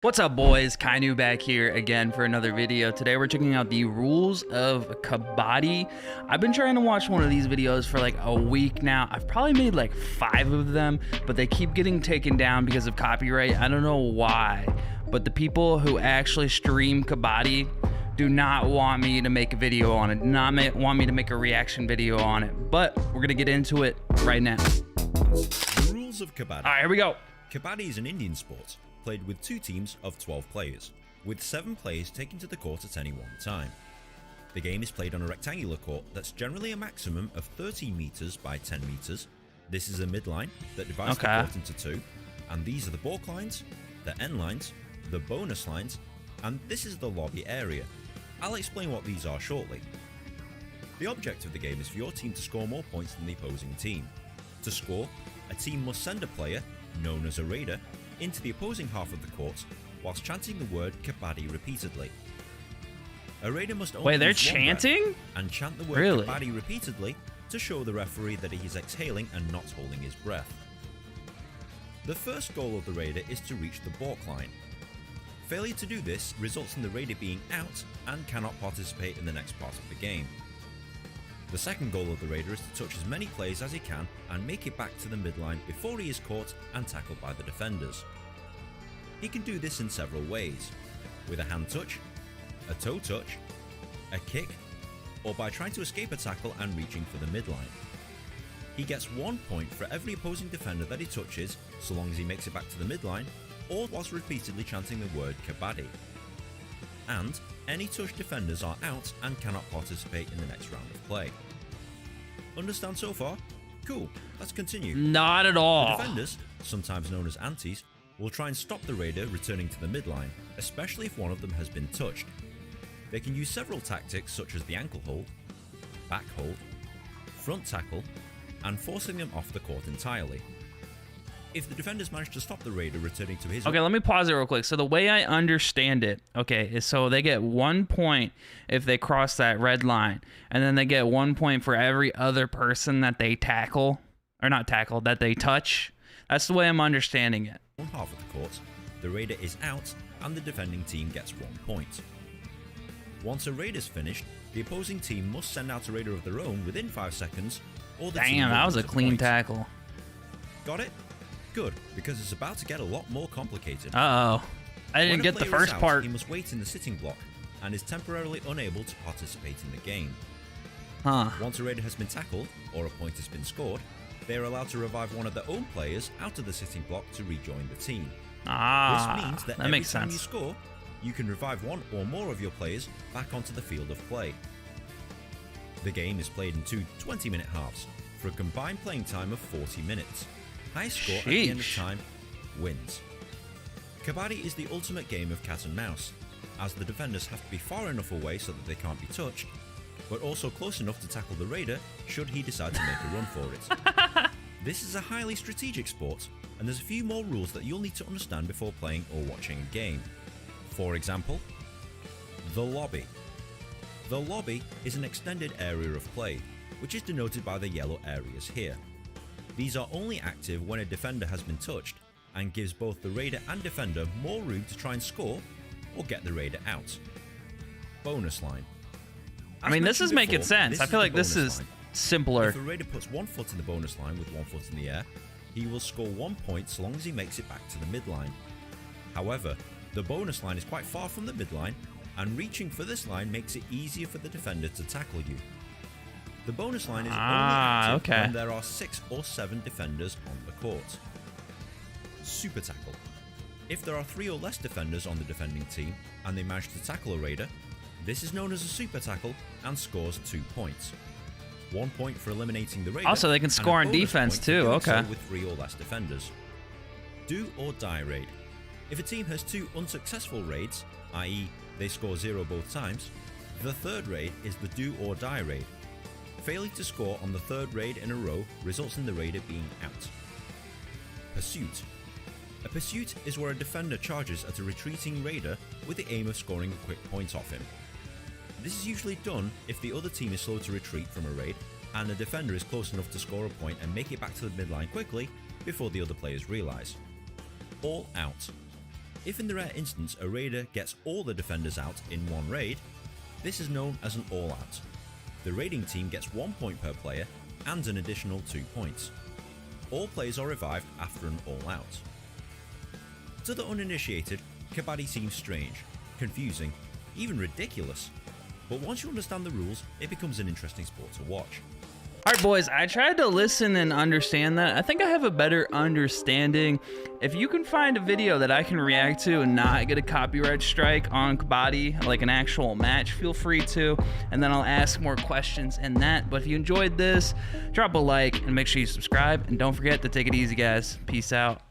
What's up, boys? Kainu back here again for another video. Today we're checking out the rules of Kabaddi. I've been trying to watch one of these videos for like a week now. I've probably made like 5 of them, but they keep getting taken down because of copyright. I don't know why, but the people who actually stream Kabaddi do not want me to make a video on it, want me to make a reaction video on it, but we're gonna get into it right now. The rules of Kabaddi. All right, here we go. Kabaddi is an Indian sport, played with 2 teams of 12 players, with 7 players taken to the court at any one time. The game is played on a rectangular court that's generally a maximum of 13 meters by 10 meters. This is a midline that divides the court into 2, and these are the balk lines, the end lines, the bonus lines, and this is the lobby area. I'll explain what these are shortly. The object of the game is for your team to score more points than the opposing team. To score, a team must send a player, known as a raider, into the opposing half of the court whilst chanting the word Kabaddi repeatedly. A raider must only they're use one chanting? breath and chant the word Kabaddi repeatedly to show the referee that he is exhaling and not holding his breath. The first goal of the raider is to reach the balk line. Failure to do this results in the raider being out and cannot participate in the next part of the game. The second goal of the raider is to touch as many players as he can and make it back to the midline before he is caught and tackled by the defenders. He can do this in several ways, with a hand touch, a toe touch, a kick, or by trying to escape a tackle and reaching for the midline. He gets 1 point for every opposing defender that he touches, so long as he makes it back to the midline, or whilst repeatedly chanting the word Kabaddi. And any touched defenders are out and cannot participate in the next round of play. Understand so far? Cool, let's continue. Not at all. The defenders, sometimes known as antis, will try and stop the raider returning to the midline, especially if one of them has been touched. They can use several tactics such as the ankle hold, back hold, front tackle, and forcing them off the court entirely. If the defenders manage to stop the raider returning to his... Okay, let me pause it real quick. So the way I understand it, okay, is so they get 1 point if they cross that red line, and then they get 1 point for every other person that they tackle, or not tackle, that they touch. That's the way I'm understanding it. One half of the court, the raider is out, and the defending team gets 1 point. Once a raider's finished, the opposing team must send out a raider of their own within 5 seconds, or the team Damn, will that was a lose clean point. tackle. Got it? Good, because it's about to get a lot more complicated. Uh-oh. I didn't get the first part. He must wait in the sitting block and is temporarily unable to participate in the game. Huh. Once a raider has been tackled, or a point has been scored, they are allowed to revive one of their own players out of the sitting block to rejoin the team. This means that every makes time sense. you score, you can revive one or more of your players back onto the field of play. The game is played in 2 20-minute halves, for a combined playing time of 40 minutes. Highest score at the end of time wins. Kabaddi is the ultimate game of cat and mouse, as the defenders have to be far enough away so that they can't be touched, but also close enough to tackle the raider should he decide to make a run for it. This is a highly strategic sport, and there's a few more rules that you'll need to understand before playing or watching a game. For example, the lobby. The lobby is an extended area of play, which is denoted by the yellow areas here. These are only active when a defender has been touched, and gives both the raider and defender more room to try and score or get the raider out. Bonus line. I mean, this is making sense. I feel like this is simpler. If a raider puts 1 foot in the bonus line with 1 foot in the air, he will score 1 point so long as he makes it back to the midline. However, the bonus line is quite far from the midline, and reaching for this line makes it easier for the defender to tackle you. The bonus line is only active when there are 6 or 7 defenders on the court. Super tackle. If there are 3 or less defenders on the defending team and they manage to tackle a raider, this is known as a super tackle and scores 2 points. 1 point for eliminating the raider. Also, they can score on defense too. Okay. With 3 or less defenders. Do or die raid. If a team has 2 unsuccessful raids, i.e. they score 0 both times, the third raid is the do or die raid. Failing to score on the 3rd raid in a row results in the raider being out. Pursuit. A pursuit is where a defender charges at a retreating raider with the aim of scoring a quick point off him. This is usually done if the other team is slow to retreat from a raid and the defender is close enough to score a point and make it back to the midline quickly before the other players realise. All out. If in the rare instance a raider gets all the defenders out in one raid, this is known as an all-out. The raiding team gets 1 point per player and an additional 2 points. All players are revived after an all-out. To the uninitiated, Kabaddi seems strange, confusing, even ridiculous. But once you understand the rules, it becomes an interesting sport to watch. Alright boys, I tried to listen and understand that. I think I have a better understanding. If you can find a video that I can react to and not get a copyright strike on Kabaddi, like an actual match, feel free to, and then I'll ask more questions in that. But if you enjoyed this, drop a like and make sure you subscribe, and don't forget to take it easy, guys. Peace out.